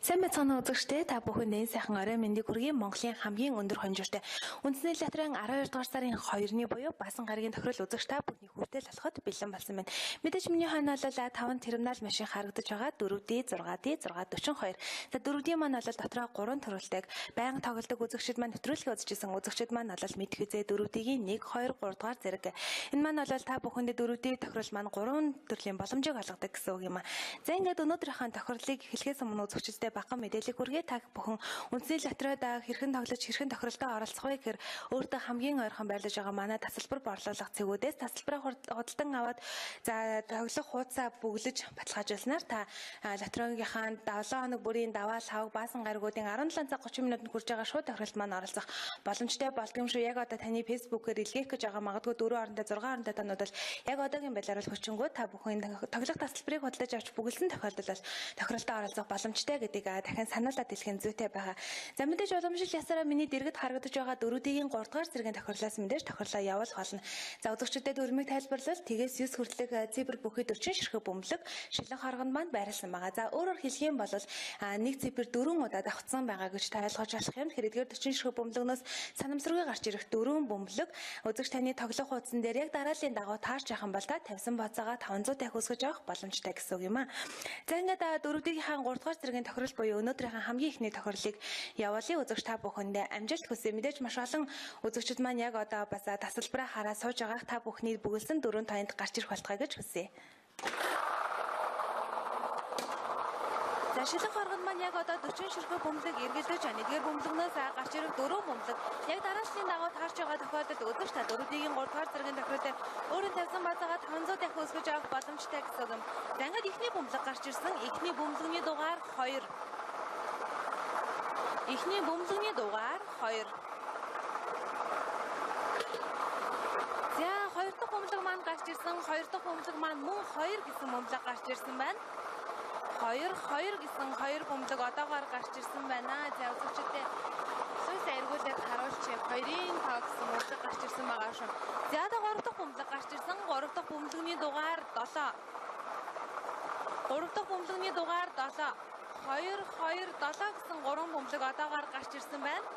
Сайн байцгаана үзэгчдээ та бүхэнд сайхан орой мэндийг хүргэе. Монголын хамгийн өндөр хонжиртой үндэсний лотерейн 12 дугаар сарын 2-ны буюу баасан гарагийн тохирол үзэгч та бүхний хүртэл болоход бэлэн болсон байна. Мэдээж миний хойно бол 5 терминал машин харагдаж байгаа 4D 6D 642. За 4D маань бол дотроо 3 төрөлтэйг байнга тоглодог үзэгчид маань нэвтрүүлгээ үзчихсэн үзэгчид маань бол мэдэх үзээ 4D-ийн 1 2 3 дугаар зэрэг. Энэ маань бол та бүхэнд 4D тохирол маань 3 төрлийн боломжийг олгодог гэсэн үг юм а. За ингээд өнөөдрийнхээ тохирлыг эхлэхээс өмнө үзэгчдэд багахан мэдээлэл хүргэе. Та бүхэн үндэсний лотерейд хэрхэн тоглож хэрхэн тохиролтой оролцох вэ гэхээр өөртөө хамгийн ойрхон байрлаж байгаа манай тасалбар борлуулах цэгүүдээс тасалбараа худалдан аваад за тоглох хуудасаа бүглэж баталгаажуулснаар та лотерейгийнхаа 7 хоног бүрийн даваа лавг баасан гаригуудын 17 цаг 30 минутанд хүрж байгаа шууд тохиролт маань оролцох боломжтой болдго юм шүү. Яг одоо таны фэйсбүүкээр илгээх гэж байгаа магадгүй 4 хоорондоо 6 хоорондоо танууд бол яг одоогийн байдлаар бол хүчингүү та бүхэн тоглох тасалбарыг худалдаж авч бүгэлсэн тохиолдолд бол тохиролтоо оролцох боломжтой гэдэг дахин сануулад хэлэх зүйтэй байгаа. За мэдээж уламжлал ясаараа миний дэргэд харагдаж байгаа 4D-ийн 3 дугаар зэргийн тохирлоос мэдээж тохирлоо явуулах болно. За үзэгчдэд өрмөг тайлбарлал тэгээс 9 хүртэлх цифр бүхий 40 ширхэг бөмбөлөг шилэн хоргонд маань байрласан байгаа. За өөрөөр хэлэх юм бол нэг цифр 4 удаа давхцсан байгаа гэж та ойлгож болох юм. Тэгэхээр эдгээр 40 ширхэг бөмбөлөгнөөс санамсаргүй гарч ирэх 4 бөмбөлөг үзэгч таны тоглох хуудсан дээр яг дарааллын дагуу таарч яхан бол та тавьсан боцоогоо 500 дахь үсгэж авах боломжтой гэсэн үг юм а. За ингээд 4D-ийн 3 дугаар зэргийн тохирол буюу өнөөдрийн хамгийн ихний тохирлыг явуулъя. Үзэгч та бүхэндээ амжилт хүсье. Мэдээж маш олон үзэгчид маань яг одоо бас тасалбараа хараа сууж байгаах та бүхний бүгэлсэн 4 тоонд гарч ирэх болтугай гэж хүсье. За шилэн хоргонд маань яг одоо 40 ширхэг бөмбөлөг эргэлдэж байна. Эдгээр бөмбөлгнөөс гарч ирэх 4 бөмбөлөг яг дараачлалын дагуу таарч байгаа тохиолдолд үзэгч та 4D-ийн 3 дугаар зэргийн тохиолдолд өөрийн тавьсан базаагаа 500 дахин өсгөж авах боломжтой гэсэн юм. За ингээд ихний бөмбөлөг гарч ирсэн. Ихний бөмбөлөгний дугаар 2. Ихний бөмбөлөгний дугаар 2. За 2 дахь бөмбөлөг маань гарч ирсэн. 2 дахь бөмбөлөг маань мөн 2 гэсэн бөмбөлөг гарч ирсэн байна. 2 гэсэн 2 бөмбөлөг одоогоор гарч ирсэн байна. За үзэгчдээ сүйс эргүүлээд харуулчих. 2-ын тоо гэсэн бөмбөлөг гарч ирсэн байгаа шүү. За одоо 3 дахь бөмбөлөг гарч ирсэн. 3 дахь бөмбөлөгний дугаар 7. 3 дахь бөмбөлөгний дугаар 7. 2 7 гэсэн 3 бөмбөлөг одоогоор гарч ирсэн байна.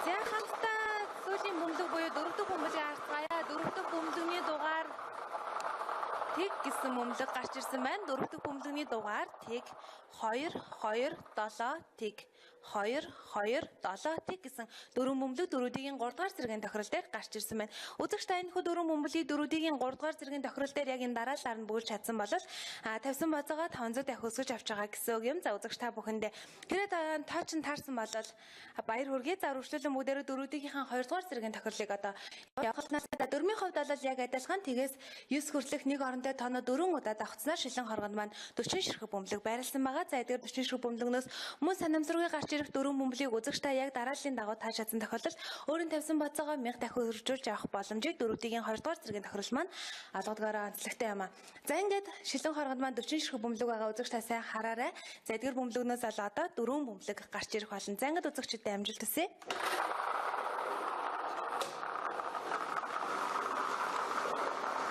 За хамтдаа сүүлийн бөмбөлөг буюу 4 дахь бөмбөлөгийг харцгаая. 4 дахь бөмбөлөгний дугаар тэг гэсэн бөмбөлөг гарч ирсэн байна. 4 дахь бөмбөлөгний дугаар тэг 2 7 тэг 2 7 тэг гэсэн 4 бөмбөлөг 4D-ийн 3 дугаар зэргийн тохирол дээр гарч ирсэн байна. Үзэгч та энэ хүү 4 бөмбөлийг 4D-ийн 3 дугаар зэргийн тохирол дээр яг энэ дараалалаар нь бүгэлж чадсан бол тавьсан базаагаа 500 дахь өсгөж авч байгаа гэсэн үг юм. За үзэгч та бүхэндээ тэгээд тоо чин таарсан бол баяр хүргэе. За үргэлжлүүлэн бүгдээрээ 4D-ийн 2 дугаар зэргийн тохирлыг одоо явуулнаас дөрмийн хувьд бол яг адилхан тэгээс 9 хүртэлх нэг орондоо тоноо 4 удаа давхцснаар шилэн хоргонд маань 40 ширхэг бөмбөлөг байрласан байгаа. За эдгээр 40 ширхэг бөмбөлөгнөөс мөн санамсаргүй гарч ирэх 4 бөмбөлийг үзэгч та яг дарааллын дагуу тааш чадсан тохиолдолд өөрийн тавьсан бацаагаа 1000 дахин өргөжүүлж авах боломжийг 4D-ийн 2 дугаар зэргийн тохирол маань олгодгоороо онцлогтой юм а. За ингээд шилэн хоргонд маань 40 ширхэг бөмбөлөг байгаа үзэгч та сайн хараарай. За эдгээр бөмбөлөгнөөс бол одоо 4 бөмбөлөг гарч ирэх болно. За ингээд үзэгчдэд амжилт хүсье.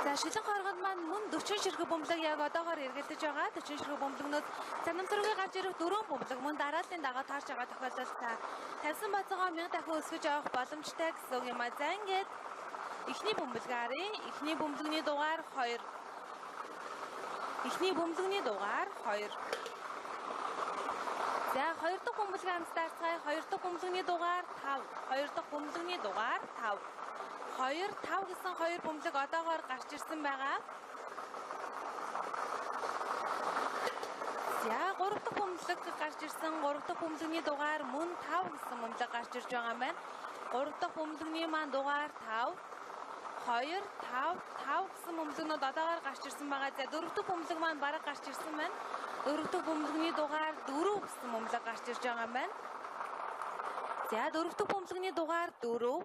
За шилэн хоргонд маань мөн 40 ширхэг бөмбөлөг яг одоогоор эргэлдэж байгаа. 40 ширхэг бөмбөлөгнөөс санамсаргүй гарч ирэх 4 бөмбөлөг мөн дарааллын дагуу таарч байгаа тохиолдолд та тавьсан бацаагаа 1000 дахин өсгөж авах боломжтой гэсэн үг юм а. За ингээд ихний бөмбөлөг харъя. Ихний бөмбөлөгний дугаар 2. Ихний бөмбөлөгний дугаар 2. За 2 дахь бөмбөлөгийг хамтдаа харцгаая. 2 дахь бөмбөлөгний дугаар 5. 2 дахь бөмбөлөгний дугаар 5. 2 5 гэсэн 2 бөмбөлөг одоогоор гарч ирсэн байгаа. За 3 дахь бөмбөлөг гарч ирсэн. 3 дахь бөмбөлөгний дугаар мөн 5 гэсэн бөмбөлөг гарч ирж байгаа юм байна. 3 дахь бөмбөлөгний маань дугаар 5. 2 5 5 гэсэн бөмбөлөгнүүд одоогоор гарч ирсэн байгаа. За 4 дахь бөмбөлөг маань бараг гарч ирсэн байна. 4 дахь бөмбөлөгний дугаар 4 гэсэн бөмбөлөг гарч ирж байгаа юм байна. За 4 дахь бөмбөлөгний дугаар 4.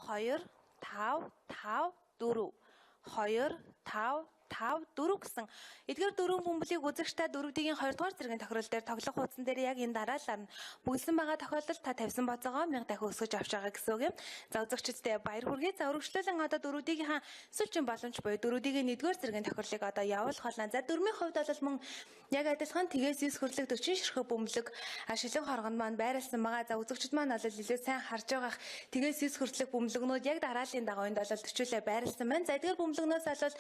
2 5 5 4. 2 5 5, 4 гэсэн эдгээр дөрвөн бөмбөлийг үзэгч та 4-ийн 2 дугаар зэргийн тохирол дээр тоглох хуудсан дээр яг энэ дараалал нь бүгэлсэн байгаа тохиолдолд та тавьсан боцоогоо 1000 дахин өсгөж авч байгаа гэсэн үг юм. За үзэгчдэд баяр хүргэе. За өргөжлөлөн одоо 4-ийн сүүлчийн боломж буюу 4-ийн 1-р зэргийн тохирлыг одоо явуулах болно. За 4-ийн хувьд бол мөн яг адилхан тгээс 9 хүрлэг 40 ширхэг бөмбөлөг шилэн хоргонд маань байрласан байгаа. За үзэгчд маань бол илүү сайн харж байгаа тгээс 9 хүрлэг бөмбөлөгнүүд яг дарааллын дагавынд бол төчүүлээ байрласан байна. За эдгээр бөмбөлөгнөөс бол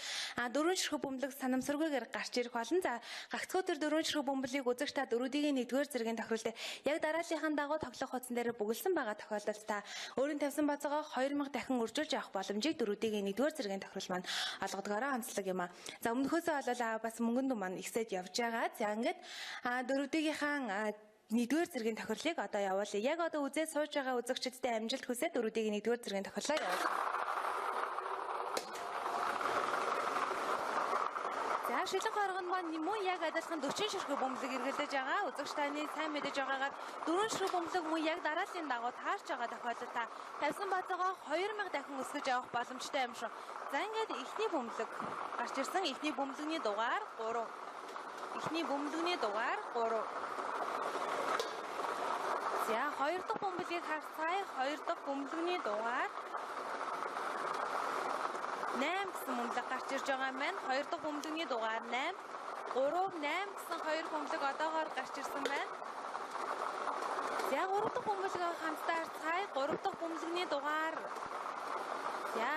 4 ширхэг бөмбөлөг санамсаргүйгээр гарч ирэх болно. За гагцхүү төр 4 ширхэг бөмбөлийг үзэгч та 4-ийн 1-р зэргийн тохирлыг яг дарааллынхаа дагуу тоглох хуудсан дээр бүгэлсэн байгаа тохиолдолд та өөрийн тавьсан боцоогоо 2000 дахин үржүүлж авах боломжийг 4-ийн 1-р зэргийн тохирол маань олгодгоороо онцлог юм а. За өмнөхөөсөө бол бас мөнгөн дүн маань ихсээд явж байгаа. За ингээд 4-ийн 1-р зэргийн тохирлыг одоо явуулъя. Яг одоо үзээд сууж байгаа үзэгчдэд амжилт хүсье 4-ийн 1-р зэргийн тохирлоо явуулъя. За шилэн хоргонд маань мөн яг адилхан 40 ширхэг бөмбөлөг эргэлдэж байгаа. Үзэгч таны сайн мэдэж байгаагаар 4 ширхэг бөмбөлөг мөн яг дарааллын дагуу таарч байгаа тохиолдолд та тавьсан боцоогоо 2000 дахин өсгөж авах боломжтой юм шүү. За ингээд эхний бөмбөлөг гарч ирсэн. Эхний бөмбөлөгний дугаар 3. Эхний бөмбөлөгний дугаар 3. За хоёр дахь бөмбөлийг харцгаая. Хоёр дахь бөмбөлөгний дугаар 8 гэсэн бөмбөлөг гарч ирж байгаа юм байна. Хоёр дахь бөмбөлөгний дугаар 8. 3, 8 гэсэн хоёр бөмбөлөг одоогоор гарч ирсэн байна. За 3 дахь бөмбөлөг хамтдаа харцгаая. 3 дахь бөмбөлөгний дугаар за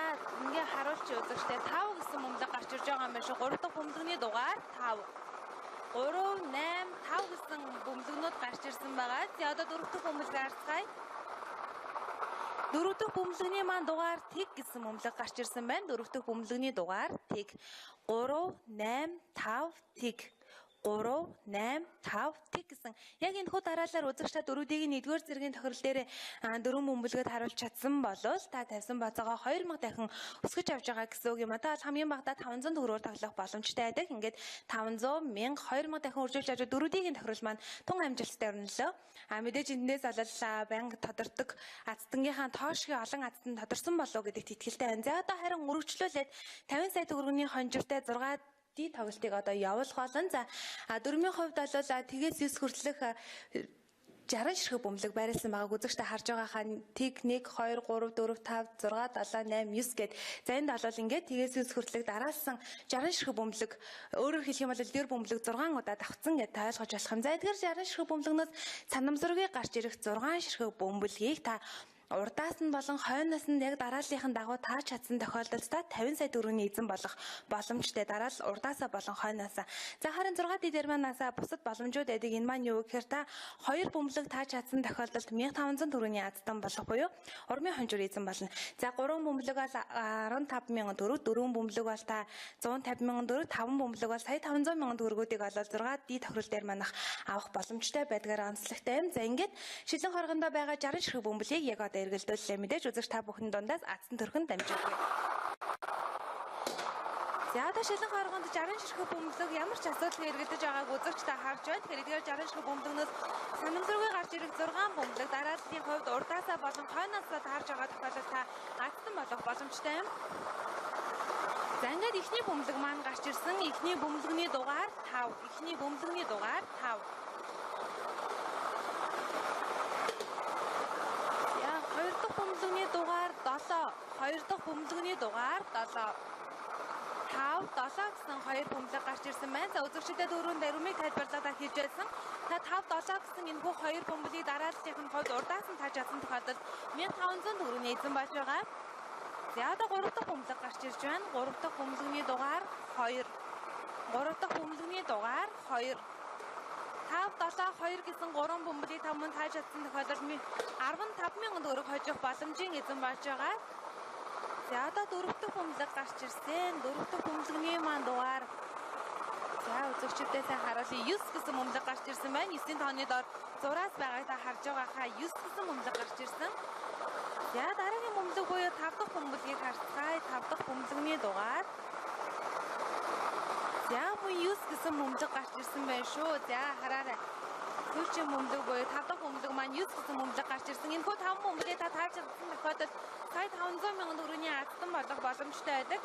ингээ харуулж үзэгчтэй 5 гэсэн бөмбөлөг гарч ирж байгаа юм байна шүү. 3 дахь бөмбөлөгний дугаар 5. 3, 8, 5 гэсэн бөмбөлөгнүүд гарч ирсэн байгаа. За одоо 4 дахь бөмбөлөг харцгаая. 4 дахь бөмбөлөгний маань дугаар тэг гэсэн бөмбөлөг гарч ирсэн байна. 4 дахь бөмбөлөгний дугаар тэг. 3, 8, 5 тэг. 3, 8, 5 тэг гэсэн. Яг энэ хүү дараалалаар үзэгч та 4-ийн 1-р зэргийн тохирол дээр 4 бөмбөлгөд харуулж чадсан болвол та тавьсан боцоогоо 2000 дахин өсгөж авч байгаа гэсэн үг юм. Одоо хамгийн багадаа 500 төгрөгөөр тоглох боломжтой байдаг. Ингээд 500, 1000, 2000 дахин үржүүлж авч 4-ийн тохирол маань тун амжилттай өрнөлөө. Мэдээж эндээс олол банк тодордог азтангийнхаа тоошгийн олон азтанд тодорсон болов гэдэгт итгэлтэй байна. За одоо харин өргөжлүүлээд 50 сая төгрөгийн хонжиртай 6 тоглолтыг одоо явуулах болно. За 4-ийн хувьд бол тгээс 9 хүртэлх 60 ширхэг бөмбөлөг байрласан байгааг үзэгчтэй харж байгаахан тэг 1 2 3 4 5 6 7 8 9 гээд за энд бол ингээд тгээс 9 хүртэлх дараалсан 60 ширхэг бөмбөлөг өөрөөр хэлэх юм бол эдгээр бөмбөлөг 6 удаа давхцсан гэж ойлгож болох юм. За эдгээр 60 ширхэг бөмбөлөгнөөс санамсаргүй гарч ирэх 6 ширхэг бөмбөлгийг та урдаас нь болон хойноос нь яг дарааллынхаа дагуу таарч чадсан тохиолдолд та 50 сая төгрөгийн эзэн болох боломжтой. Дараал урдаасаа болон хойноосаа. За харин 6 дидэр манасаа бусад боломжууд байдаг. Энэ маань юу гэхээр та 2 бөмбөлөг таарч чадсан тохиолдолд 1500 төгрөгийн азтан болох буюу урмын хонжир эзэн болно. За 3 бөмбөлөг бол 15000 төгрөг, 4 бөмбөлөг бол та 150000 төгрөг, 5 бөмбөлөг бол сая 500,000 төгрөгүүдийг бол 6 ди тохирол дээр манах авах боломжтой байдгаар онцлогтой юм. За ингээд шилэн хоргондоо байгаа 60 ширхэг бөмбөлийг яг эргэлдүүллээ. Мэдээж үзэгч та бүхэн дундаас азтан төрхөнд дамжуулъя. За одоо шилэн хоргонд 60 ширхэг бөмбөлөг ямар ч асуудалгүй эргэлдэж байгааг үзэгч та харж байна. Тэгэхээр эдгээр 60 ширхэг бөмбөлөгнөөс санамсаргүй гарч ирэх 6 бөмбөлөг дарааллын хувьд урдаасаа болон хойноосоо таарж байгаа тохиолдолд та азтан болох боломжтой юм. За ингээд эхний бөмбөлөг маань гарч ирсэн. Эхний бөмбөлөгний дугаар 5. Эхний бөмбөлөгний дугаар 5. Бөмбөлөгний дугаар 7. Хоёр дахь бөмбөлөгний дугаар 7. 5, 7 гэсэн хоёр бөмбөлөг гарч ирсэн байна. За үзэгчдэд өрөөнд өрмийг тайлбарлаад хийж байсан. Та 5, 7 гэсэн энэ бүх хоёр бөмбөлийг дарааллын хувьд урдаас нь тааж чадсан тохиолдолд 1500 төгрөгийн эзэн болж байгаа. За одоо 3 дахь бөмбөлөг гарч ирж байна. 3 дахь бөмбөлөгний дугаар 2. 3 дахь бөмбөлөгний дугаар 2. 5, 7, 2 гэсэн 3 бөмбөлийг та мөн тааж чадсан тохиолдолд 15000 төгрөг хожих боломжийн эзэн болж байгаа. За одоо 4 дахь бөмбөлөг гарч ирсэн. 4 дахь бөмбөлөгний маань дугаар за үзэгчдээс харуулъя 9 гэсэн бөмбөлөг гарч ирсэн байна. 9-ийн тооны доор зураас байгааг та харж байгааха 9 гэсэн бөмбөлөг гарч ирсэн. За дараагийн бөмбөлөг буюу 5 дахь бөмбөлгийг харцгаая. 5 дахь бөмбөлөгний дугаар за мөн 9 гэсэн бөмбөлөг гарч ирсэн байна шүү. За хараарай. Сүүлчийн бөмбөлөг буюу 5 дахь бөмбөлөг маань 9 гэсэн бөмбөлөг гарч ирсэн. Энэхүү 5 бөмбөлийг та тааж чадсан тохиолдолд сая 500,000 төгрөгийн азтан болох боломжтой байдаг.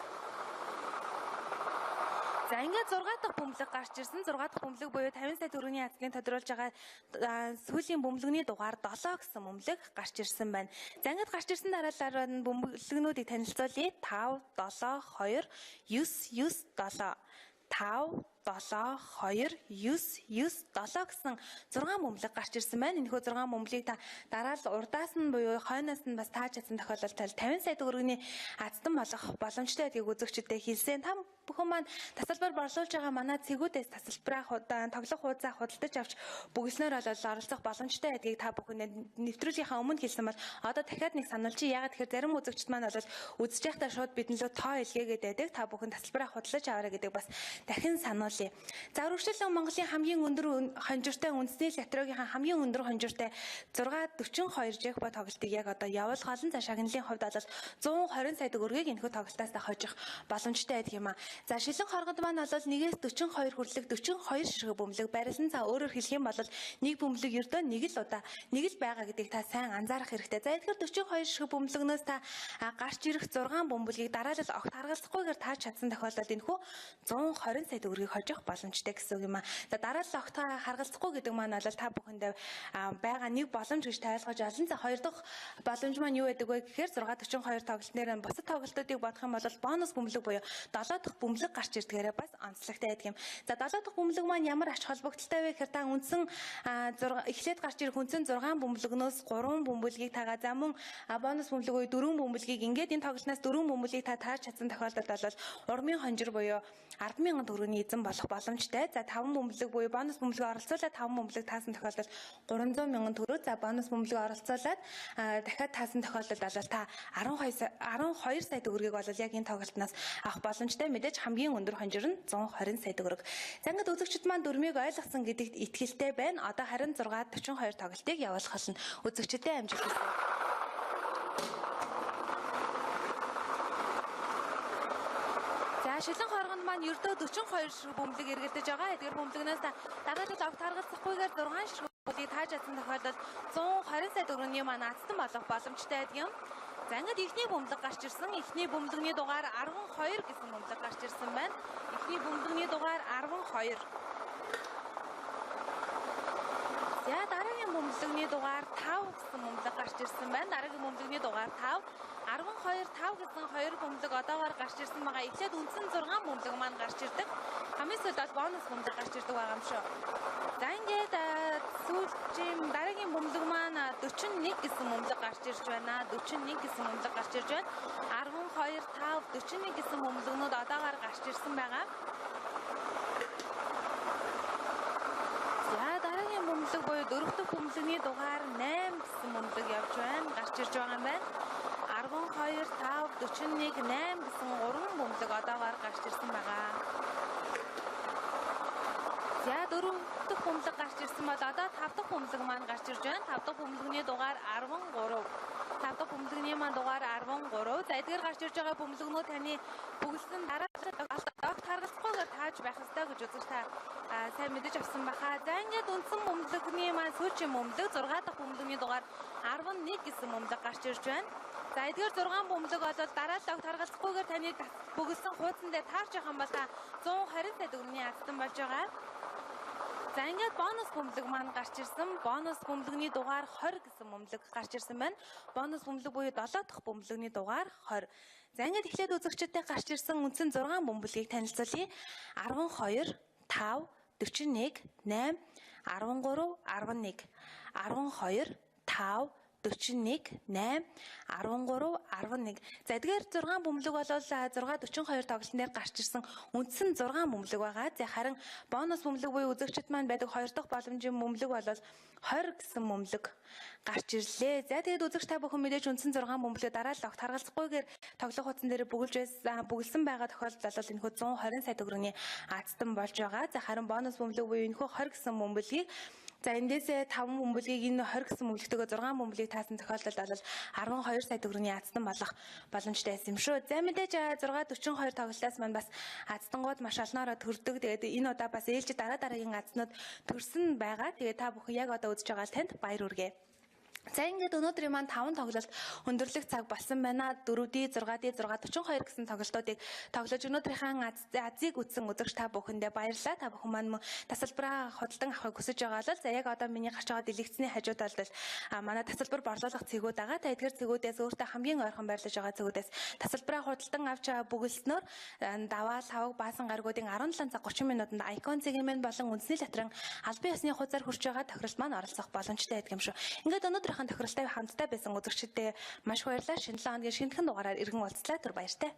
За ингээд 6 дахь бөмбөлөг гарч ирсэн. 6 дахь бөмбөлөг буюу 50 сая төгрөгийн азлын тодруулж байгаа сүүлийн бөмбөлөгний дугаар 7 гэсэн бөмбөлөг гарч ирсэн байна. За ингээд гарч ирсэн дараалал нь бөмбөлөгнүүдийг танилцуулъя. 5 7 2 9 9 7 5 7 2 9 9 7 гэсэн 6 бөмбөлөг гарч ирсэн байна. Энэхүү 6 бөмбөлийг та дараалал урдаас нь буюу хойноос нь бас тааж чадсан тохиолдолд 50 сая төгрөгийн аздан болох боломжтой гэдгийг үзэгчдэд хэлсэн. Та бүхэн маань тасалбар борлуулж байгаа манай цэгүүдээс тасалбараа тоглох хуудасаа худалдаж авч бүгэлснээр оролцох боломжтой гэдгийг та бүхэнд нэвтрүүлгийнхаа өмнө хэлсэн бол одоо дахиад нэг сануулчих. Ягаад тэгэхээр зарим үзэгчд маань бол үзэж байхдаа шууд биднлөө тоо илгээгээд байдаг. Та бүхэн тасалбараа худалдаж аваарай гэдэг бас дахин сануулъя. За өргөжлөлөө Монголын хамгийн өндөр хонжиртой үндэсний лотерейгийнхаа хамгийн өндөр хонжиртой 642 жекпот тоглолтыг яг одоо явуулгаал нь. За шагналын хувьд бол 120 сая төгрөгийг энэхүү тоглолтоос хожих боломжтой байдаг юм а. За шилэн хоргонд маань бол 1-ээс 42 хүрлэг 42 ширхэг бөмбөлөг барилсан. За өөрөөр хэлэх юм бол нэг бөмбөлөг ердөө нэг л удаа нэг л байгаа гэдгийг та сайн анзаарах хэрэгтэй. За тэгэхээр 42 ширхэг бөмбөлөгнөөс та гарч ирэх 6 бөмбөлгийг дараалал огт харгалзахгүйгээр тааж чадсан тохиолдолд энэхүү 120 сая төгрөгийг хожих боломжтой гэсэн үг юм а. За дараалал огт харгалзахгүй гэдэг маань бол та бүхэндээ байгаа нэг боломж гэж тайлгаж олно. За хоёр дахь боломж маань юу байдаг вэ гэхээр 642 тоглолт нэр нь бусад тоглолтуудыг бодох юм бол бонус бөмбөлөг буюу 7 дахь бөмбөлөг гарч ирдгээрээ бас онцлогтой байдаг юм. За 7 дахь бөмбөлөг маань ямар ач холбогдолтой вэ гэхээр та үндсэн эхлээд гарч ирэх үндсэн 6 бөмбөлөгнөөс 3 бөмбөлгийг тагаа. За мөн бонус бөмбөлөг буюу 4 бөмбөлгийг ингээд энэ тоглолтоос 4 бөмбөлгийг та тааж чадсан тохиолдолд бол урмын хонжир буюу 10,000 төгрөгийн эзэн болох боломжтой. За 5 бөмбөлөг буюу бонус бөмбөлөг оролцуулаад 5 бөмбөлөг таасан тохиолдолд 300,000 төгрөг. За бонус бөмбөлөг оролцуулаад дахиад таасан тохиолдолд бол та 12 сая төгрөгийг бол яг энэ тоглолтноос авах боломжтой. Мэдээж хамгийн өндөр хонжир нь 120 сая төгрөг. За ингээд үзэгчд маань дүрмийг ойлгосон гэдэгт итгэлтэй байна. Одоо харин 642 тоглолтыг явуулах нь үзэгчдэд амжилт хүсье. Шилэн хоргонд маань ердөө 42 ширхэг бөмбөлөг эргэлдэж байгаа. Эдгээр бөмбөлгнөөс дараалал огт харгалзахгүйгээр 6 ширхэг бөмбөлийг тааж чадсан тохиолдолд 120 сая төгрөгийн маань аздан болох боломжтой байдаг юм. За ингээд ихний бөмбөлөг гарч ирсэн. Ихний бөмбөлөгний дугаар 12 гэсэн бөмбөлөг гарч ирсэн байна. Ихний бөмбөлөгний дугаар 12. За дараагийн бөмбөлөгний дугаар 5 гэсэн бөмбөлөг гарч ирсэн байна. Дараагийн бөмбөлөгний дугаар 5. 12 5 гэсэн 2 бөмбөлөг одоогоор гарч ирсэн байгаа. Эхлээд үндсэн 6 бөмбөлөг маань гарч ирдэг. Хамгийн сүүлд бол бонус бөмбөлөг гарч ирдэг байгаа юм шүү. За ингээд сүүлчийн дараагийн бөмбөлөг маань 41 гэсэн бөмбөлөг гарч ирж байна. 41 гэсэн бөмбөлөг гарч ирж байна. 12 5 41 гэсэн бөмбөлөгнүүд одоогоор гарч ирсэн байгаа. За дараагийн бөмбөлөг буюу 4 дахь бөмбөлөгний дугаар 8 гэсэн бөмбөлөг явж байна. Гарч ирж байгаа юм байна. 12 5 41 8 гэсэн 3 бөмбөлөг одоогоор гарч ирсэн байгаа. За 4 дахь бөмбөлөг гарч ирсэн бол одоо 5 дахь бөмбөлөг маань гарч ирж байна. 5 дахь бөмбөлөгний дугаар 13. 5 дахь бөмбөлөгний маань дугаар 13. За эдгээр гарч ирж байгаа бөмбөлөгнүүд таны бүгэлсэн дараалал огт харгалзахгүйгээр тааж байх ёстой гэж үзэж та сайн мэдэж авсан баха. За ингээд үндсэн бөмбөлөгний маань сүүлийн бөмбөлөг 6 дахь бөмбөлөгний дугаар 11 гэсэн бөмбөлөг гарч ирж байна. За эдгээр 6 бөмбөлөг бол дараалал огт харгалзахгүйгээр таны бүгэлсэн хуудсан дээр таарч байгаа юм бол та 120 сая төгрөгийн аздан болж байгаа. За ингээд бонус бөмбөлөг маань гарч ирсэн. Бонус бөмбөлөгний дугаар 20 гэсэн бөмбөлөг гарч ирсэн байна. Бонус бөмбөлөг буюу 7 дахь бөмбөлөгний дугаар 20. За ингээд эхлээд үзэгчдэд гарч ирсэн үндсэн 6 бөмбөлгийг танилцуулъя. 12 5 41 8 13 11 12 5 41 8 13 11. За эдгээр 6 бөмбөлөг бол 642 тоглолтын дээр гарч ирсэн үндсэн 6 бөмбөлөг байгаа. За харин бонус бөмбөлөг буюу үзэгчд маань байдаг 2 дахь боломжийн бөмбөлөг бол 20 гэсэн бөмбөлөг гарч ирлээ. За тэгээд үзэгч та бүхэн мэдээж үндсэн 6 бөмбөлөг дараалал огт харгалзахгүйгээр тоглох хуудсан дээр бүгэлсэн байгаа тохиолдолд бол энэхүү 120 сая төгрөгийн аздан болж байгаа. За харин бонус бөмбөлөг буюу энэхүү 20 гэсэн бөмбөлгийг за эндээсээ 5 бөмбөлгийг энэ 20 гэсэн бөмбөлөгтэйгээ 6 бөмбөлийг таасан тохиолдолд бол 12 сая төгрөгийн аздан болох боломжтой байсан юм шүү. За мэдээж 642 тоглолтоос маань бас аздангууд маш олноороо төрдөг. Тэгээд энэ удаа бас ээлжид дараагийн азнууд төрсөн байгаа. Тэгээд та бүхэн яг одоо үзэж байгаа танд баяр хүргэе. За ингээд өнөөдрийн маань 5 тоглолт өндөрлөх цаг болсон байна. 4D, 6D, 642 гэсэн тоглолтуудыг тоглож өнөөдрийнхээ азийг үзсэн үзэгч та бүхэндээ баярлалаа. Та бүхэн маань тасалбараа худалдан авахыг хүсэж байгаа бол за яг одоо миний гарч байгаа дэлгэцний хажууд бол манай тасалбар борлуулах цэгүүд байгаа. Та эдгээр цэгүүдээс өөртөө хамгийн ойрхон байрлаж байгаа цэгүүдээс тасалбараа худалдан авч бөгөлснөөр даваа лавг баасан гаргуудын 17 цаг 30 минутанд Icon цэгийн маань болон үндэсний латрын албан ёсны хуудасаар хүрч байгаа тохиролт маань оролцох боломжтой байдаг юм шүү. Ингээд өнөөдрийнхэн тохиролтой хамтдаа байсан үзэгчдэд маш баярлалаа. Шинэ 7 хоногийн шинэхэн дугаараар иргэн уулзлаа. Түр баяртай.